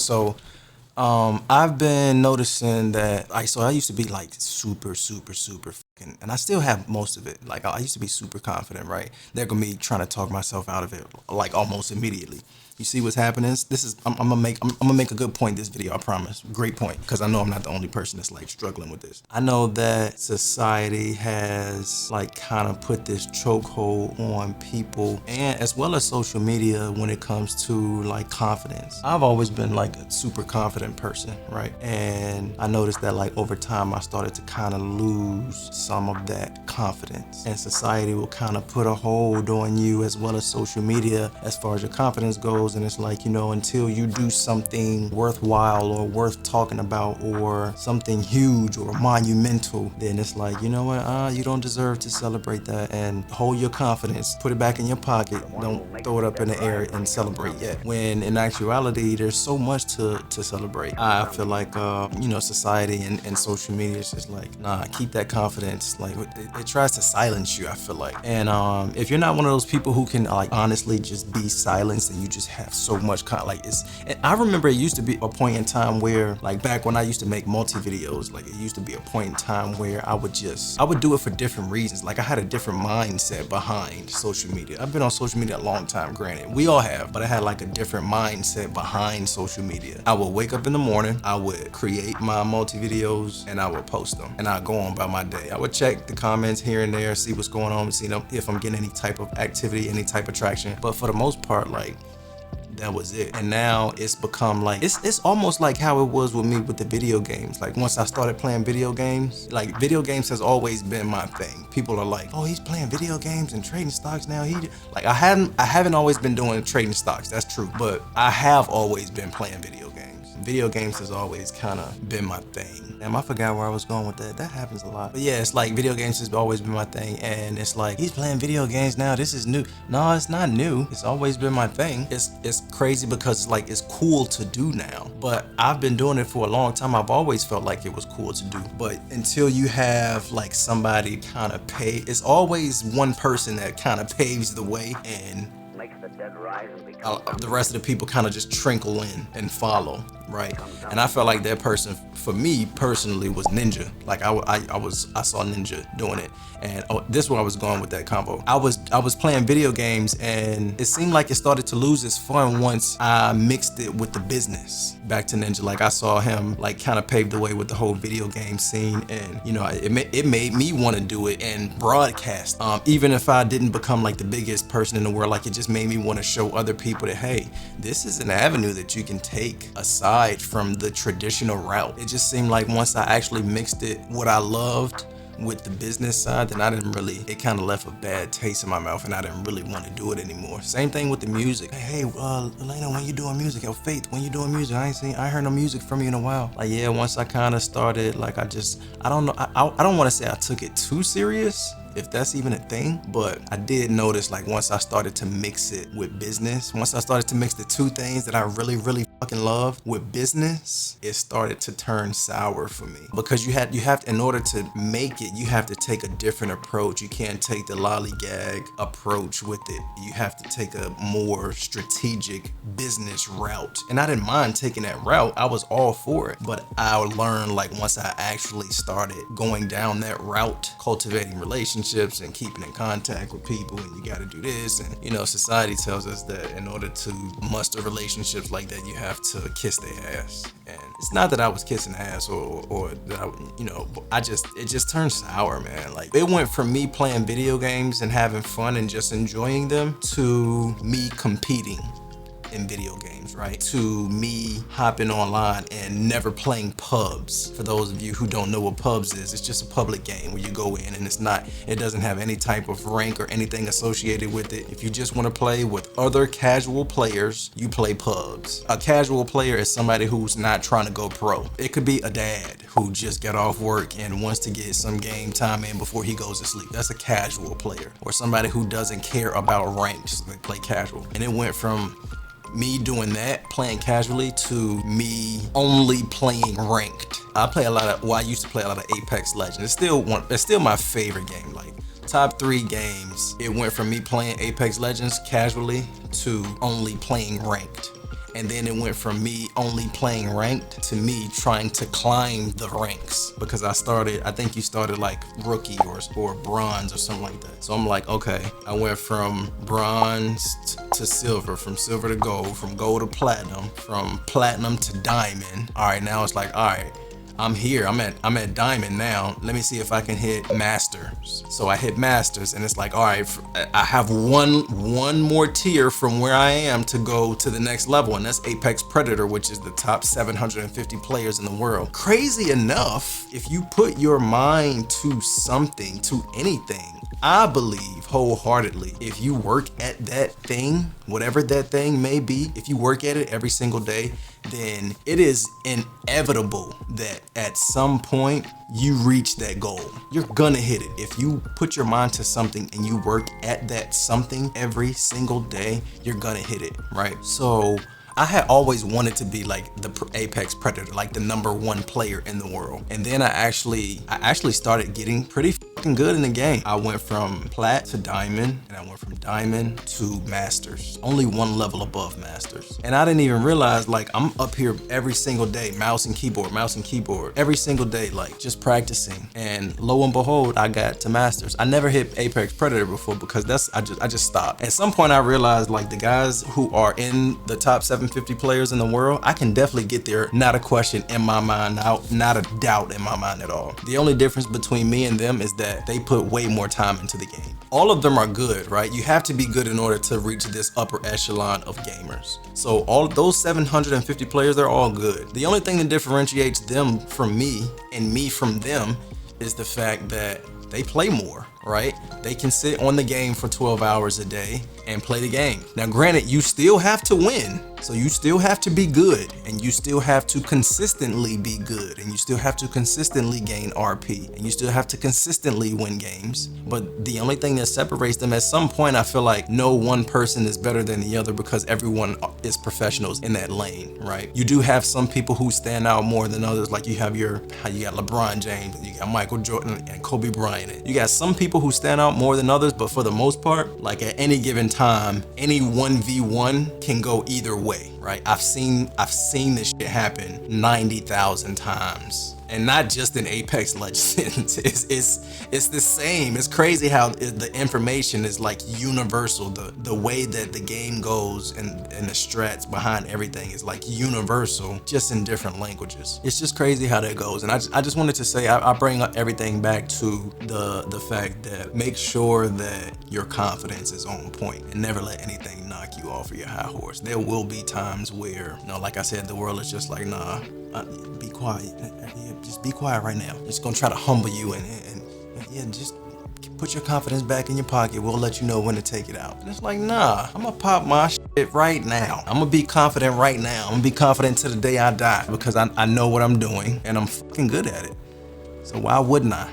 So I've been noticing that so I used to be like super fucking, and I still have most of it. Like I used to be super confident, right? They're gonna be trying to talk myself out of it like almost immediately. You see what's happening? This is I'm gonna make a good point this video, I promise. Great point, because I know I'm not the only person that's like struggling with this. I know that society has like kind of put this chokehold on people, and as well as social media, when it comes to like confidence. I've always been like a super confident person, right? And I noticed that like over time I started to kind of lose some of that confidence, and society will kind of put a hold on you as well as social media as far as your confidence goes. And it's like, you know, until you do something worthwhile or worth talking about or something huge or monumental, then it's like, you know what, you don't deserve to celebrate that, and hold your confidence, put it back in your pocket, don't throw it up in the air and celebrate yet, when in actuality there's so much to celebrate. I feel like you know, society and social media is just like, nah, keep that confidence. Like it tries to silence you, I feel like. And if you're not one of those people who can like honestly just be silenced, and you just have so much and I remember it used to be a point in time where, like back when I used to make multi videos, like it used to be a point in time where I would do it for different reasons. Like I had a different mindset behind social media. I've been on social media a long time, granted, we all have, but I had like a different mindset behind social media. I would wake up in the morning, I would create my multi videos, and I would post them, and I'd go on about my day. I would check the comments here and there, see what's going on, see if I'm getting any type of activity, any type of traction. But for the most part, like, that was it. And now it's become like, it's almost like how it was with me with the video games. Like once I started playing video games, like video games has always been my thing. People are like, oh, he's playing video games and trading stocks now. I haven't always been doing trading stocks, that's true, but I have always been playing video games. Video games has always kind of been my thing. Damn, I forgot where I was going with that. That happens a lot. But yeah, it's like video games has always been my thing, and it's like, he's playing video games now, this is new. No, it's not new. It's always been my thing. It's crazy because it's like, it's cool to do now. But I've been doing it for a long time. I've always felt like it was cool to do. But until you have like somebody kind of it's always one person that kind of paves the way, and the rest of the people kind of just trickle in and follow, right? And I felt like that person, for me personally, was Ninja. Like I saw Ninja doing it, and this is where I was going with that combo. I was playing video games, and it seemed like it started to lose its fun once I mixed it with the business. Back to Ninja, like I saw him like kind of pave the way with the whole video game scene, and you know, it made me want to do it and broadcast. Even if I didn't become like the biggest person in the world, like it just made me want to show other people that, hey, this is an avenue that you can take aside from the traditional route. It just seemed like once I actually mixed it, what I loved, with the business side, then it kind of left a bad taste in my mouth, and I didn't really want to do it anymore. Same thing with the music. Hey, Elena, when you doing music? Yo, Faith, when you doing music? I ain't heard no music from you in a while. Like, yeah, once I kind of started, like, I don't know, I don't want to say I took it too serious, if that's even a thing, but I did notice, like, once I started to mix it with business, once I started to mix the two things that I really fucking loved with business, it started to turn sour for me. Because you have to, in order to make it, you have to take a different approach. You can't take the lollygag approach with it. You have to take a more strategic business route. And I didn't mind taking that route. I was all for it. But I learned, like, once I actually started going down that route, cultivating relationships and keeping in contact with people, and you got to do this, and you know, society tells us that in order to muster relationships like that, you have to kiss their ass. And it's not that I was kissing ass or that I, you know, it just turned sour, man. Like, it went from me playing video games and having fun and just enjoying them to me competing in video games, right? To me hopping online and never playing pubs. For those of you who don't know what pubs is, it's just a public game where you go in, and it doesn't have any type of rank or anything associated with it. If you just want to play with other casual players, you play pubs. A casual player is somebody who's not trying to go pro. It could be a dad who just got off work and wants to get some game time in before he goes to sleep. That's a casual player. Or somebody who doesn't care about ranks, they play casual. And it went from me doing that, playing casually, to me only playing ranked. I used to play a lot of Apex Legends. It's still my favorite game. Like, top 3 games, it went from me playing Apex Legends casually to only playing ranked. And then it went from me only playing ranked to me trying to climb the ranks, because I think you started like rookie or bronze or something like that. So I'm like, okay, I went from bronze to silver, from silver to gold, from gold to platinum, from platinum to diamond. All right, now it's like, all right, I'm here. I'm at diamond now. Let me see if I can hit masters. So I hit masters, and it's like, all right, I have one more tier from where I am to go to the next level, and that's Apex Predator, which is the top 750 players in the world. Crazy enough, if you put your mind to something, to anything, I believe wholeheartedly, if you work at that thing, whatever that thing may be, if you work at it every single day, then it is inevitable that at some point you reach that goal. You're gonna hit it. If you put your mind to something and you work at that something every single day, you're gonna hit it, right? So I had always wanted to be like the Apex Predator, like the #1 player in the world. And then I actually started getting pretty fucking good in the game. I went from plat to diamond, and I went from diamond to masters, only one level above masters. And I didn't even realize, like, I'm up here every single day, mouse and keyboard, every single day, like just practicing. And lo and behold, I got to masters. I never hit Apex Predator before because I just stopped. At some point I realized, like, the guys who are in the top 750 players in the world, I can definitely get there. Not a question in my mind, not a doubt in my mind at all. The only difference between me and them is that they put way more time into the game. All of them are good, right? You have to be good in order to reach this upper echelon of gamers. So all those 750 players, they're all good. The only thing that differentiates them from me and me from them is the fact that they play more, right? They can sit on the game for 12 hours a day and play the game. Now, granted, you still have to win. So you still have to be good, and you still have to consistently be good, and you still have to consistently gain RP, and you still have to consistently win games. But the only thing that separates them, at some point, I feel like no one person is better than the other because everyone is professionals in that lane, right? You do have some people who stand out more than others, like you got LeBron James, and you got Michael Jordan and Kobe Bryant. You got some people who stand out more than others, but for the most part, like at any given time, any 1v1 can go either way, right? I've seen this shit happen 90,000 times. And not just in Apex Legends, it's the same. It's crazy how the information is like universal. The way that the game goes and the strats behind everything is like universal, just in different languages. It's just crazy how that goes. And I just wanted to say, I bring everything back to the fact that make sure that your confidence is on point and never let anything knock you off of your high horse. There will be times where, like I said, the world is just like, nah, be quiet. Just be quiet right now. Just gonna try to humble you and just put your confidence back in your pocket. We'll let you know when to take it out. And it's like, nah, I'm gonna pop my shit right now. I'm gonna be confident right now. I'm gonna be confident till the day I die because I know what I'm doing and I'm fucking good at it. So why wouldn't I?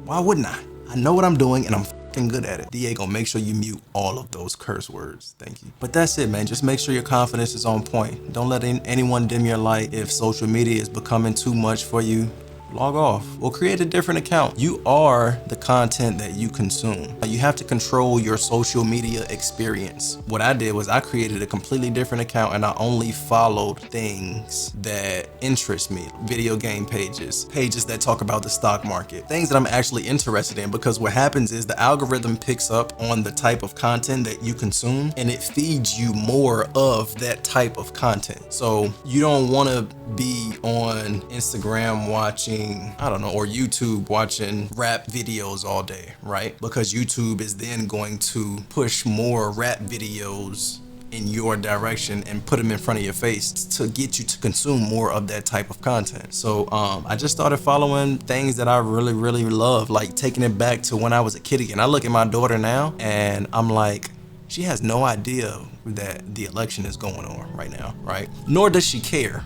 I know what I'm doing and I'm fucking good at it. Diego, make sure you mute all of those curse words. Thank you. But that's it, man. Just make sure your confidence is on point. Don't let anyone dim your light. If social media is becoming too much for you, log off or create a different account. You are the content that you consume. You have to control your social media experience. What I did was I created a completely different account and I only followed things that interest me. Video game pages that talk about the stock market, things that I'm actually interested in, because what happens is the algorithm picks up on the type of content that you consume and it feeds you more of that type of content. So you don't want to be on Instagram watching, I don't know, or YouTube watching rap videos all day, right? Because YouTube is then going to push more rap videos in your direction and put them in front of your face to get you to consume more of that type of content. So I just started following things that I really, really love, like taking it back to when I was a kid again. I look at my daughter now and I'm like, she has no idea that the election is going on right now, right? Nor does she care.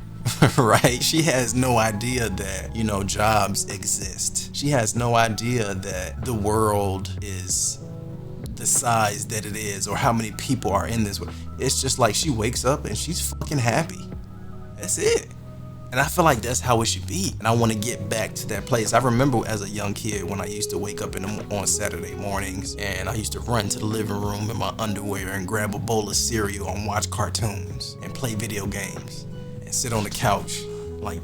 Right? She has no idea that, jobs exist. She has no idea that the world is the size that it is or how many people are in this world. It's just like she wakes up and she's fucking happy. That's it. And I feel like that's how it should be. And I want to get back to that place. I remember as a young kid when I used to wake up on Saturday mornings and I used to run to the living room in my underwear and grab a bowl of cereal and watch cartoons and play video games and sit on the couch like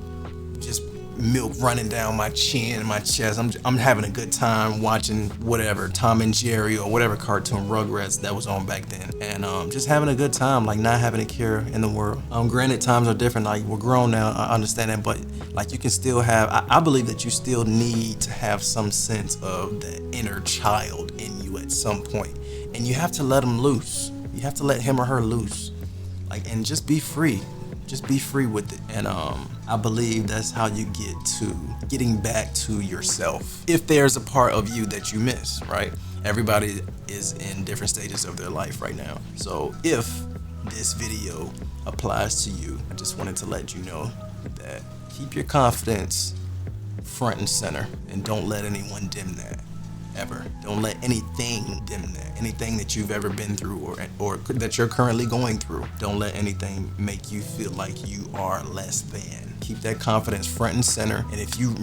just milk running down my chin and my chest. I'm having a good time watching whatever Tom and Jerry or whatever cartoon Rugrats that was on back then, and just having a good time, like not having a care in the world. Granted, times are different. Like we're grown now, I understand that, but like you can still have. I believe that you still need to have some sense of the inner child in you at some point, and you have to let him loose. You have to let him or her loose, like, and just be free. Just be free with it. And I believe that's how you get to getting back to yourself. If there's a part of you that you miss, right? Everybody is in different stages of their life right now. So if this video applies to you, I just wanted to let you know that keep your confidence front and center and don't let anyone dim that. Ever. Don't let anything dim that. Anything that you've ever been through or that you're currently going through. Don't let anything make you feel like you are less than. Keep that confidence front and center. And if you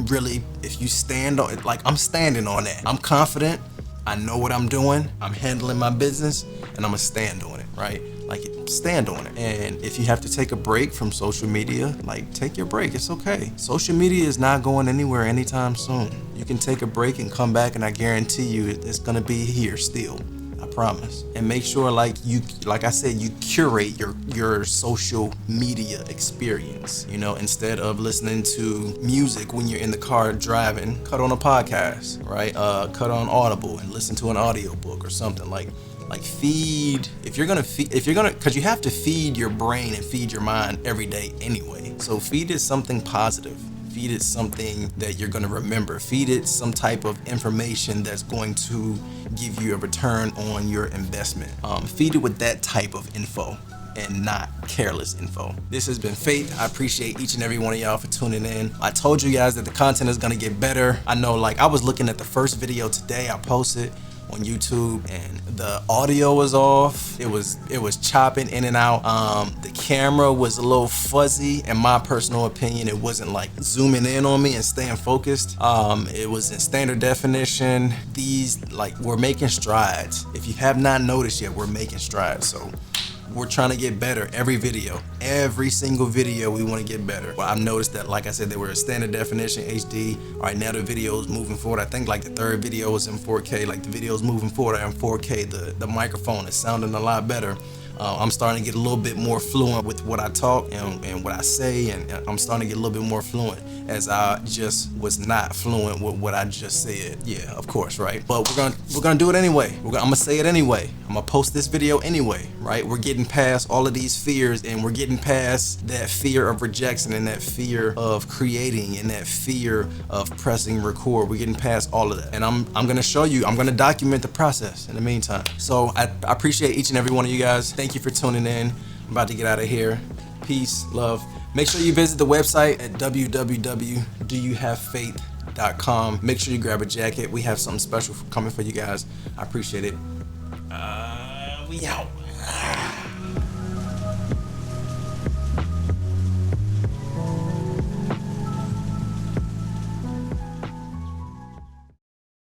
stand on it, like I'm standing on that. I'm confident. I know what I'm doing. I'm handling my business and I'm gonna stand on it, right? Like stand on it. And if you have to take a break from social media, like take your break. It's okay. Social media is not going anywhere anytime soon. You can take a break and come back, and I guarantee you it's gonna be here still. I promise. And make sure, like I said, you curate your social media experience. You know, instead of listening to music when you're in the car driving, cut on a podcast, right? Cut on Audible and listen to an audiobook or something like feed. If you're gonna, because you have to feed your brain and feed your mind every day anyway. So feed it something positive. Feed it something that you're going to remember. Feed it some type of information that's going to give you a return on your investment. Feed it with that type of info and not careless info. This has been Faith. I appreciate each and every one of y'all for tuning in. I told you guys that the content is going to get better. I know, like, I was looking at the first video today I posted on YouTube and the audio was off. It was chopping in and out. The camera was a little fuzzy. In my personal opinion, it wasn't like zooming in on me and staying focused. It was in standard definition. We're making strides. If you have not noticed yet, we're making strides. So we're trying to get better every single video. We want to get better. Well, I've noticed that, like I said, they were a standard definition HD. All right, now the videos moving forward, I think like the third video was in 4K. Like the videos moving forward are in 4K. The microphone is sounding a lot better. I'm starting to get a little bit more fluent with what I talk and what I say, and I'm starting to get a little bit more fluent, as I just was not fluent with what I just said. Yeah, of course, right? But we're gonna do it anyway. I'm gonna say it anyway. I'm gonna post this video anyway, right? We're getting past all of these fears, and we're getting past that fear of rejection and that fear of creating and that fear of pressing record. We're getting past all of that, and I'm gonna show you. I'm gonna document the process in the meantime. So I appreciate each and every one of you guys. Thank you for tuning in. I'm about to get out of here. Peace, love. Make sure you visit the website at www.doyouhavefaith.com. Make sure you grab a jacket. We have something special coming for you guys. I appreciate it. We out.